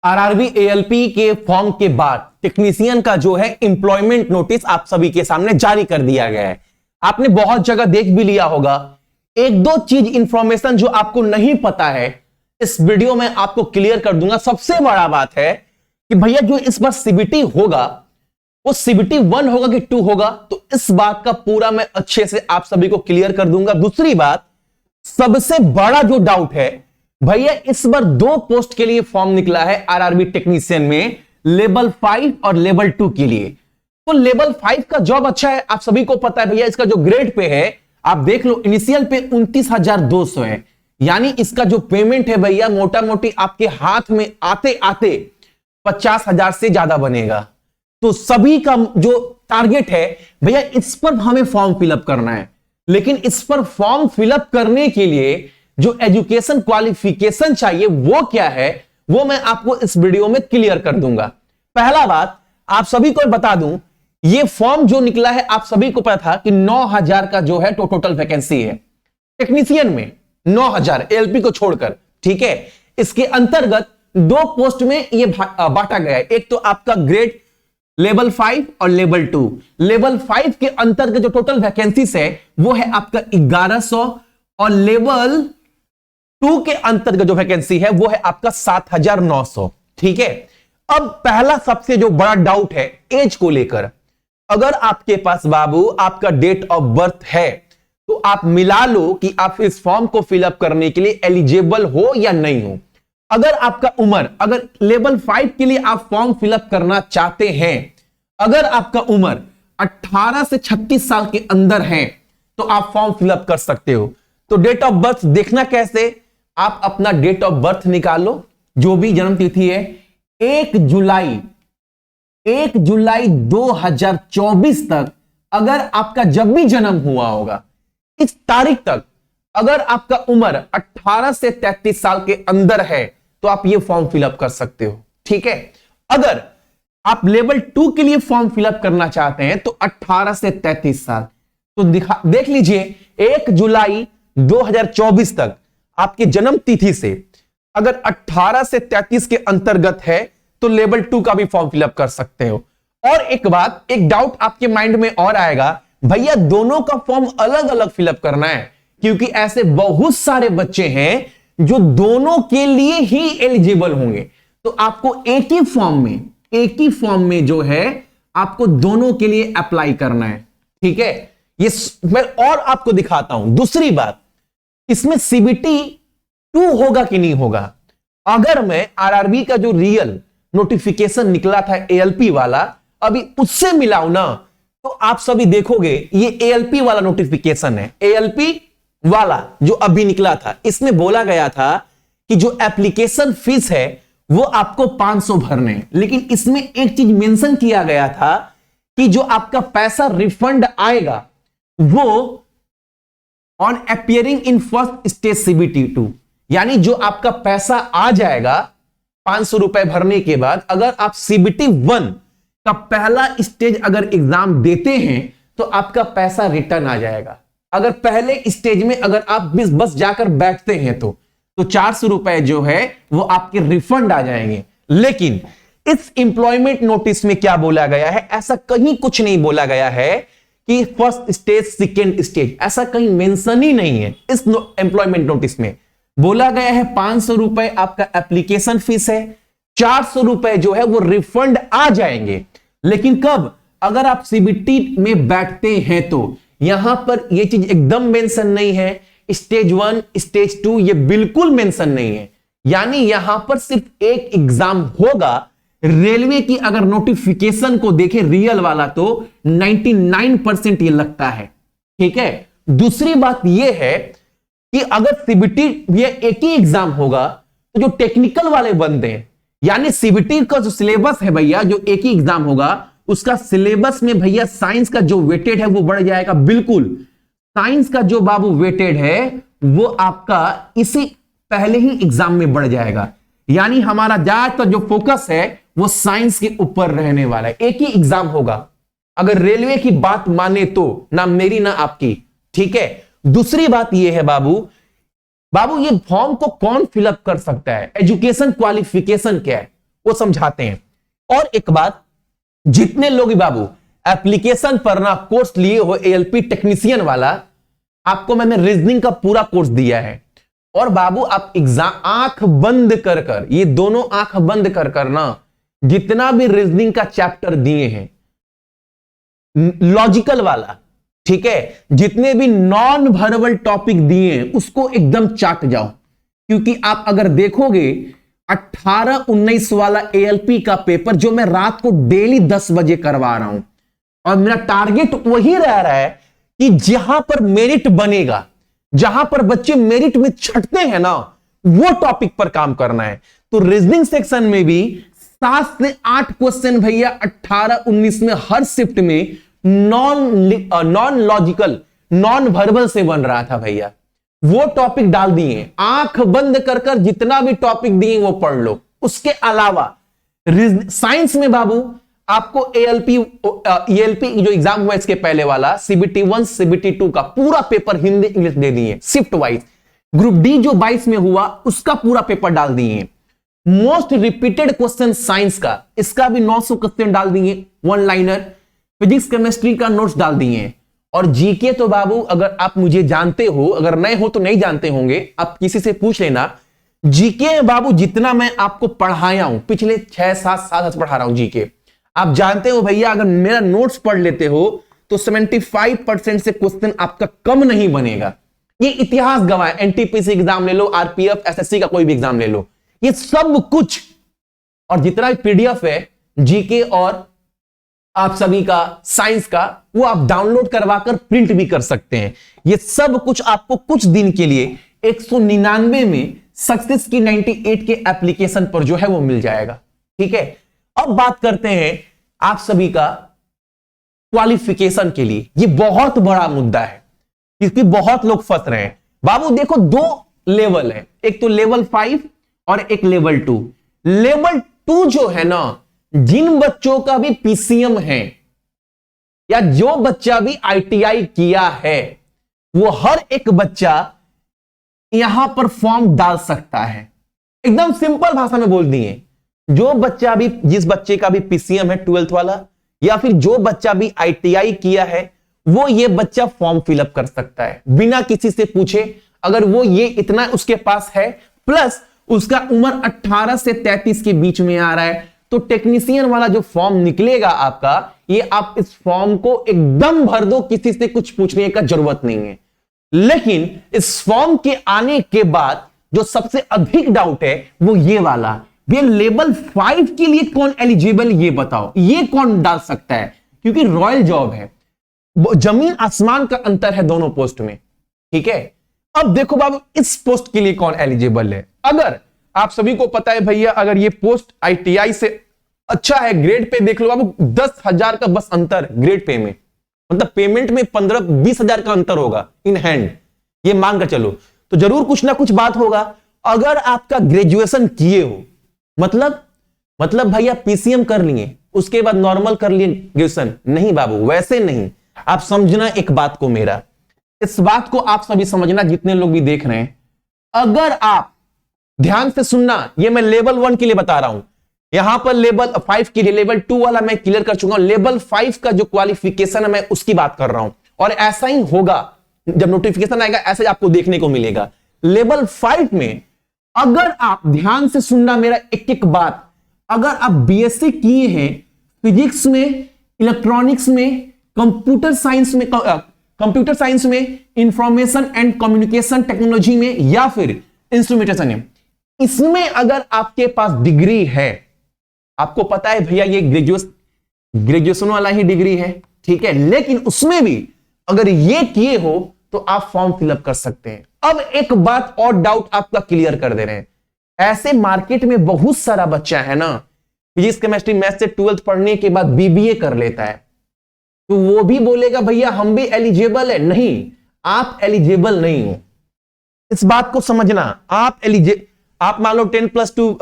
RRB ALP के form के बाद टेक्नीशियन का जो है एम्प्लॉयमेंट नोटिस आप सभी के सामने जारी कर दिया गया है। आपने बहुत जगह देख भी लिया होगा। एक दो चीज इंफॉर्मेशन जो आपको नहीं पता है इस वीडियो में आपको क्लियर कर दूंगा। सबसे बड़ा बात है कि भैया जो इस बार सीबीटी होगा वो सीबीटी 1 होगा कि 2 होगा, तो इस बात का पूरा मैं अच्छे से आप सभी को क्लियर कर दूंगा। दूसरी बात, सबसे बड़ा जो डाउट है भैया, इस बार 2 पोस्ट के लिए फॉर्म निकला है आरआरबी टेक्नीशियन में, लेवल 5 और लेवल 2 के लिए। तो लेवल 5 का जॉब अच्छा है, आप सभी को पता है भैया। इसका जो ग्रेड पे है आप देख लो, इनिशियल पे 29,200 है, यानी इसका जो पेमेंट है भैया मोटा मोटी आपके हाथ में आते आते 50,000 से ज्यादा बनेगा। तो सभी का जो टारगेट है भैया इस पर हमें फॉर्म फिलअप करना है, लेकिन इस पर फॉर्म फिलअप करने के लिए जो एजुकेशन क्वालिफिकेशन चाहिए वो क्या है वो मैं आपको इस वीडियो में क्लियर कर दूंगा। पहला बात आप सभी को बता दूं, ये फॉर्म जो निकला है आप सभी को पता था कि 9,000 का जो है टोटल वैकेंसी है टेक्नीशियन में, 9,000 एएलपी को छोड़कर, ठीक है। इसके अंतर्गत 2 पोस्ट में ये बांटा गया है, एक तो आपका ग्रेड लेवल 5 और लेवल 2। लेवल 5 के अंतर्गत जो टोटल वैकेंसीज है वो है आपका 1100 और लेवल 2 के अंतर्गत जो वैकेंसी है वो है आपका 7,900, ठीक है। अब पहला सबसे जो बड़ा डाउट है एज को लेकर, अगर आपके पास बाबू आपका डेट ऑफ बर्थ है तो आप मिला लो कि आप इस फॉर्म को फिलअप करने के लिए एलिजिबल हो या नहीं हो। अगर आपका उम्र, अगर लेवल 5 के लिए आप फॉर्म फिलअप करना चाहते हैं, अगर आपका उम्र 18 से 36 साल के अंदर है तो आप फॉर्म फिलअप कर सकते हो। तो डेट ऑफ बर्थ देखना कैसे, आप अपना डेट ऑफ बर्थ निकालो, जो भी जन्म तिथि है 1 जुलाई 2024 तक, अगर आपका जब भी जन्म हुआ होगा इस तारीख तक, अगर आपका उम्र 18 से 33 साल के अंदर है तो आप ये फॉर्म फिलअप कर सकते हो, ठीक है। अगर आप लेवल 2 के लिए फॉर्म फिलअप करना चाहते हैं तो 18 से 33 साल, तो देख लीजिए 1 जुलाई 2024 तक आपके जन्म तिथि से अगर 18 से 33 के अंतर्गत है तो लेवल 2 का भी फॉर्म फिलअप कर सकते हो। और एक बात, एक डाउट आपके माइंड में और आएगा, भैया दोनों का फॉर्म अलग अलग फिलअप करना है, क्योंकि ऐसे बहुत सारे बच्चे हैं जो दोनों के लिए ही एलिजिबल होंगे। तो आपको एक ही फॉर्म में जो है आपको दोनों के लिए अप्लाई करना है, ठीक है। ये मैं और आपको दिखाता हूं। दूसरी बात, इसमें सीबीटी 2 होगा कि नहीं होगा। अगर मैं आरआरबी का जो रियल नोटिफिकेशन निकला था एएलपी वाला अभी उससे मिलाऊं ना, तो आप सभी देखोगे ये एएलपी वाला नोटिफिकेशन है। एएलपी वाला जो अभी निकला था इसमें बोला गया था कि जो एप्लीकेशन फीस है वो आपको 500 भरने हैं, लेकिन इसमें एक चीज मेंशन किया गया था कि जो आपका पैसा रिफंड आएगा वो on appearing in first stage CBT 2, यानी जो आपका पैसा आ जाएगा 500 रुपए भरने के बाद, अगर आप सीबीटी 1 का पहला स्टेज अगर एग्जाम देते हैं तो आपका पैसा रिटर्न आ जाएगा। अगर पहले स्टेज में अगर आप बस जाकर बैठते हैं तो 400 रुपए जो है वो आपके रिफंड आ जाएंगे। लेकिन इस एम्प्लॉयमेंट नोटिस में क्या बोला गया है, ऐसा कहीं कुछ नहीं बोला गया है कि फर्स्ट स्टेज सेकेंड स्टेज, ऐसा कहीं मेंशन ही नहीं है। इस एम्प्लॉयमेंट नोटिस में बोला गया है 500 रुपए आपका एप्लीकेशन फीस है, 400 रुपए जो है वो रिफंड आ जाएंगे। लेकिन कब, अगर आप सीबीटी में बैठते हैं तो यहां पर यह चीज एकदम मेंशन नहीं है। स्टेज 1 स्टेज 2 ये बिल्कुल मेंशन नहीं है, यानी यहां पर सिर्फ एक एग्जाम होगा। रेलवे की अगर नोटिफिकेशन को देखें रियल वाला तो 99% ये लगता है, ठीक है। दूसरी बात यह है कि अगर सीबीटी ये एक ही एग्जाम होगा तो जो टेक्निकल वाले बंदे हैं, यानी सीबीटी का जो सिलेबस है भैया, जो एक ही एग्जाम होगा उसका सिलेबस में भैया साइंस का जो वेटेड है वो बढ़ जाएगा। बिल्कुल साइंस का जो बाबू वेटेड है वो आपका इसी पहले ही एग्जाम में बढ़ जाएगा, यानी हमारा ज्यादातर जो फोकस है वो साइंस के ऊपर रहने वाला है। एक ही एग्जाम होगा, अगर रेलवे की बात माने तो, ना मेरी ना आपकी, ठीक है। दूसरी बात यह है बाबू ये फॉर्म को कौन फिलअप कर सकता है, एजुकेशन क्वालिफिकेशन क्या है वो समझाते हैं। और एक बात, जितने लोग भी बाबू एप्लीकेशन पर ना कोर्स लिए हो एएलपी टेक्नीशियन वाला, आपको मैंने रीजनिंग का पूरा कोर्स दिया है। और बाबू आप एग्जाम आंख बंद कर कर, ये दोनों आंख बंद कर कर ना जितना भी रीजनिंग का चैप्टर दिए हैं, लॉजिकल वाला, ठीक है, जितने भी नॉन वर्बल टॉपिक दिए हैं उसको एकदम चाट जाओ। क्योंकि आप अगर देखोगे 18-19 वाला एएलपी का पेपर जो मैं रात को डेली 10 बजे करवा रहा हूं, और मेरा टारगेट वही रह रहा है कि जहां पर मेरिट बनेगा, जहां पर बच्चे मेरिट में छटते हैं ना, वो टॉपिक पर काम करना है। तो रीजनिंग सेक्शन में भी 7 से 8 क्वेश्चन भैया 18-19 में हर शिफ्ट में नॉन लॉजिकल, नॉन वर्बल से बन रहा था भैया। वो टॉपिक डाल दिए, आंख बंद कर कर जितना भी टॉपिक दिए वो पढ़ लो। उसके अलावा साइंस में बाबू आपको एएलपी जो एग्जाम हुआ इसके पहले वाला CBT 1 CBT 2 का पूरा पेपर हिंदी इंग्लिश दे दिए शिफ्ट वाइज। ग्रुप डी जो 22 में हुआ उसका पूरा पेपर डाल दिए। मोस्ट रिपीटेड क्वेश्चन साइंस का, इसका भी 900 क्वेश्चन डाल दिए, वन लाइनर। फिजिक्स केमिस्ट्री का नोट्स डाल दिए। और जीके तो बाबू अगर आप मुझे जानते हो, अगर नए हो तो नहीं जानते होंगे, आप किसी से पूछ लेना। जीके बाबू जितना मैं आपको पढ़ाया हूं, पिछले 6-7 साल से पढ़ा रहा हूं जीके, आप जानते हो भैया, अगर मेरा नोट्स पढ़ लेते हो तो 75% से क्वेश्चन आपका कम नहीं बनेगा। ये इतिहास गवाह है, एनटीपीसी एग्जाम ले लो, आरपीएफ, एसएससी का कोई भी एग्जाम ले लो, ये सब कुछ और जितना भी पीडीएफ है जीके और आप सभी का साइंस का, वो आप डाउनलोड करवाकर प्रिंट भी कर सकते हैं। ये सब कुछ आपको कुछ दिन के लिए 199 में सक्सेस की 98 के एप्लीकेशन पर जो है वो मिल जाएगा। ठीक है, अब बात करते हैं आप सभी का क्वालिफिकेशन के लिए। ये बहुत बड़ा मुद्दा है क्योंकि बहुत लोग फंस रहे हैं। बाबू देखो, 2 लेवल है, एक तो लेवल 5 और एक लेवल 2। लेवल 2 जो है ना, जिन बच्चों का भी पीसीएम है या जो बच्चा भी आईटीआई किया है, वो हर एक बच्चा यहां पर फॉर्म डाल सकता है। एकदम सिंपल भाषा में बोल दिए, जो बच्चा भी, जिस बच्चे का भी पीसीएम है 12th वाला, या फिर जो बच्चा भी आईटीआई किया है, वो ये बच्चा फॉर्म फिलअप कर सकता है बिना किसी से पूछे। अगर वो ये इतना उसके पास है, प्लस उसका उम्र 18 से 33 के बीच में आ रहा है, तो टेक्नीशियन वाला जो फॉर्म निकलेगा आपका, ये आप इस फॉर्म को एकदम भर दो, किसी से कुछ पूछने का जरूरत नहीं है। लेकिन इस फॉर्म के आने के बाद जो सबसे अधिक डाउट है वो ये वाला, ये लेवल 5 के लिए कौन एलिजिबल, ये बताओ, ये कौन डाल सकता है? क्योंकि रॉयल जॉब है, जमीन आसमान का अंतर है दोनों पोस्ट में। ठीक है, अब देखो बाबू, इस पोस्ट के लिए कौन एलिजिबल है? अगर आप सभी को पता है भैया, अगर ये पोस्ट आईटीआई से अच्छा है, ग्रेड पे देख लो बाबू, 10,000 का बस अंतर ग्रेड पे में, मतलब पेमेंट में 15-20 हजार का अंतर होगा इन हैंड, ये मान कर चलो, तो जरूर कुछ ना कुछ बात होगा। अगर आपका ग्रेजुएशन किए हो, मतलब भैया पीसीएम कर लिए, उसके बाद नॉर्मल कर लिए ग्रेजुएशन, नहीं बाबू, वैसे नहीं। आप समझना एक बात को, मेरा इस बात को आप सभी समझना, जितने लोग भी देख रहे हैं, अगर आप ध्यान से सुनना, ये मैं लेवल 1 के लिए बता रहा हूं, यहां पर लेवल 5 के लिए, लेवल 2 वाला मैं क्लियर कर चुका हूं, लेवल 5 का जो क्वालिफिकेशन है मैं उसकी बात कर रहा हूं। और ऐसा ही होगा, जब नोटिफिकेशन आएगा ऐसे आपको देखने को मिलेगा। लेवल 5 में अगर आप ध्यान से सुनना मेरा एक एक बात, अगर आप बीएससी किए हैं फिजिक्स में, इलेक्ट्रॉनिक्स में, कंप्यूटर साइंस में, इंफॉर्मेशन एंड कम्युनिकेशन टेक्नोलॉजी में, या फिर इंस्ट्रूमेंटेशन में, इसमें अगर आपके पास डिग्री है, आपको पता है भैया ये ग्रेजुएशन वाला ही डिग्री है, ठीक है, लेकिन उसमें भी अगर ये किए हो तो आप फॉर्म फिलअप कर सकते हैं। अब एक बात और डाउट आपका क्लियर कर दे रहे हैं, ऐसे मार्केट में बहुत सारा बच्चा है ना, फिजिक्स केमिस्ट्री मैथ से 12th पढ़ने के बाद बीबीए कर लेता है, तो वो भी बोलेगा भैया हम भी एलिजिबल है। नहीं, आप एलिजिबल नहीं हो, इस बात को समझना। आप मान लो 10+2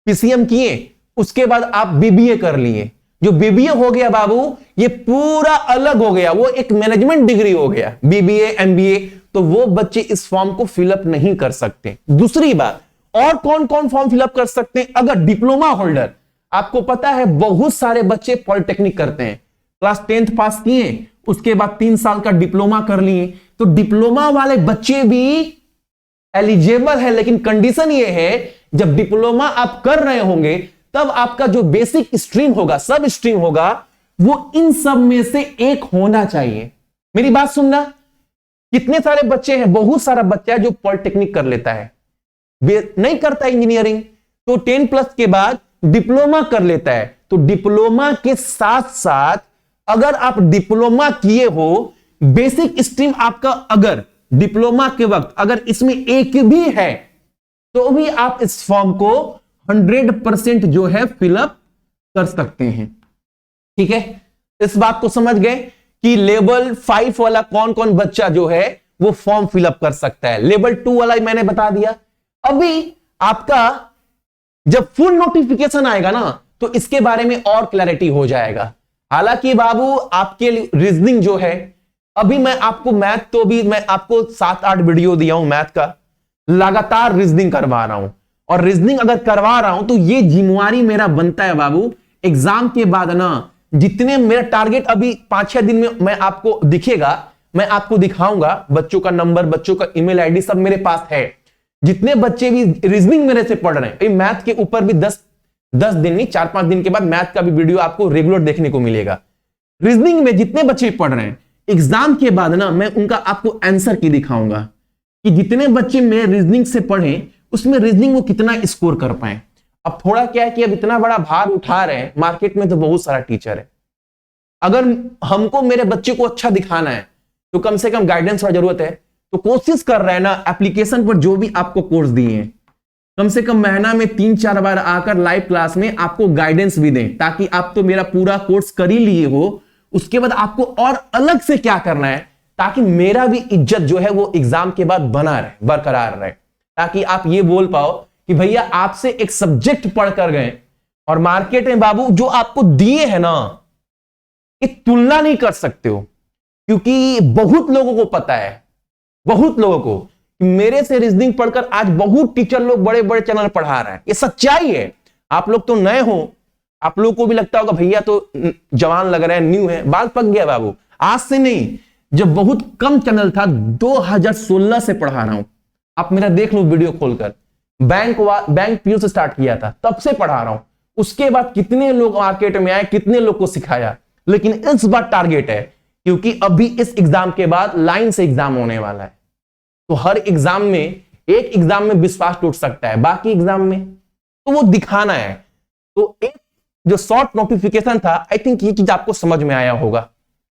पीसीएम किए, उसके बाद आप बीबीए कर लिए, जो बीबीए हो गया बाबू, ये पूरा अलग हो गया, वो एक मैनेजमेंट डिग्री हो गया, बीबीए एमबीए, तो वो बच्चे इस फॉर्म को फिलअप नहीं कर सकते। दूसरी बात, और कौन कौन फॉर्म फिलअप कर सकते हैं? अगर डिप्लोमा होल्डर, आपको पता है बहुत सारे बच्चे पॉलिटेक्निक करते हैं, क्लास 10th पास किए, उसके बाद 3 साल का डिप्लोमा कर लिए, तो डिप्लोमा वाले बच्चे भी एलिजिबल है। लेकिन कंडीशन ये है, जब डिप्लोमा आप कर रहे होंगे तब आपका जो बेसिक स्ट्रीम होगा, सब स्ट्रीम होगा, वो इन सब में से एक होना चाहिए। मेरी बात सुनना, कितने सारे बच्चे हैं, बहुत सारा बच्चा है जो पॉलिटेक्निक कर लेता है, नहीं करता इंजीनियरिंग, तो 10+ के बाद डिप्लोमा कर लेता है। तो डिप्लोमा के साथ साथ अगर आप डिप्लोमा किए हो, बेसिक स्ट्रीम आपका अगर डिप्लोमा के वक्त अगर इसमें एक भी है, तो भी आप इस फॉर्म को 100% जो है फिलअप कर सकते हैं। ठीक है, इस बात को समझ गए कि लेवल 5 वाला कौन कौन बच्चा जो है वो फॉर्म फिलअप कर सकता है। लेवल 2 वाला मैंने बता दिया। अभी आपका जब फुल नोटिफिकेशन आएगा ना, तो इसके बारे में और क्लैरिटी हो जाएगा। हालांकि बाबू आपके लिए रीजनिंग जो है, अभी मैं आपको मैथ, तो भी मैं आपको 7-8 वीडियो दिया हूं मैथ का, लगातार रीजनिंग करवा रहा हूं। और रीजनिंग अगर करवा रहा हूं तो ये जिम्मेवारी मेरा बनता है बाबू, एग्जाम के बाद ना, जितने मेरा टारगेट अभी 5-6 दिन में मैं आपको दिखेगा, मैं आपको दिखाऊंगा, बच्चों का नंबर, बच्चों का ईमेल आईडी सब मेरे पास है। जितने बच्चे भी रीजनिंग मेरे से पढ़ रहे हैं, मैथ के ऊपर भी 10 दिन नहीं, 4-5 दिन के बाद मैथ का भी वीडियो आपको रेगुलर देखने को मिलेगा। रीजनिंग में जितने बच्चे पढ़ रहे हैं, एग्जाम के बाद ना मैं उनका आपको आंसर की दिखाऊंगा कि जितने बच्चे मेरे रीजनिंग से पढ़े, उसमें रीजनिंग वो कितना स्कोर कर पाए। अब थोड़ा क्या है कि अब इतना बड़ा भार उठा रहे हैं, मार्केट में तो बहुत सारा टीचर है, अगर हमको मेरे बच्चे को अच्छा दिखाना है तो कम से कम गाइडेंस की जरूरत है। तो कोशिश कर रहे हैं ना, एप्लीकेशन पर जो भी आपको कोर्स दिए हैं, कम से कम महीना में 3-4 बार आकर लाइव क्लास में आपको गाइडेंस भी दें, ताकि आप तो मेरा पूरा कोर्स कर ही लिए हो, उसके बाद आपको और अलग से क्या करना है, ताकि मेरा भी इज्जत जो है वो एग्जाम के बाद बना रहे, बरकरार रहे, ताकि आप ये बोल पाओ कि भैया आपसे एक सब्जेक्ट पढ़ कर गए और मार्केट में बाबू जो आपको दिए हैं ना, ये तुलना नहीं कर सकते हो। क्योंकि बहुत लोगों को पता है, बहुत लोगों को, कि मेरे से रीजनिंग पढ़कर आज बहुत टीचर लोग बड़े बड़े चैनल पढ़ा रहे हैं। ये सच्चाई है। आप लोग तो नए हो, आप लोगों को भी लगता होगा भैया तो जवान लग रहे हैं, न्यू है, बाल पक गया बाबू। आज से नहीं, जब बहुत कम चैनल था, 2016 से पढ़ा रहा हूं। आप मेरा देख लो वीडियो खोलकर, बैंक पीयू से स्टार्ट किया था, तब से पढ़ा रहा हूं। उसके बाद कितने लोग मार्केट में आए, कितने लोग को सिखाया। लेकिन इस बार टारगेट है, क्योंकि अभी इस एग्जाम के बाद लाइन से एग्जाम होने वाला है, तो हर एग्जाम में, एक एग्जाम में विश्वास टूट सकता है, बाकी एग्जाम में तो वो दिखाना है। तो एक जो शॉर्ट नोटिफिकेशन था, आई थिंक ये चीज आपको समझ में आया होगा।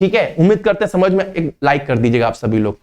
ठीक है, उम्मीद करते हैं समझ में। एक लाइक कर दीजिएगा आप सभी लोग।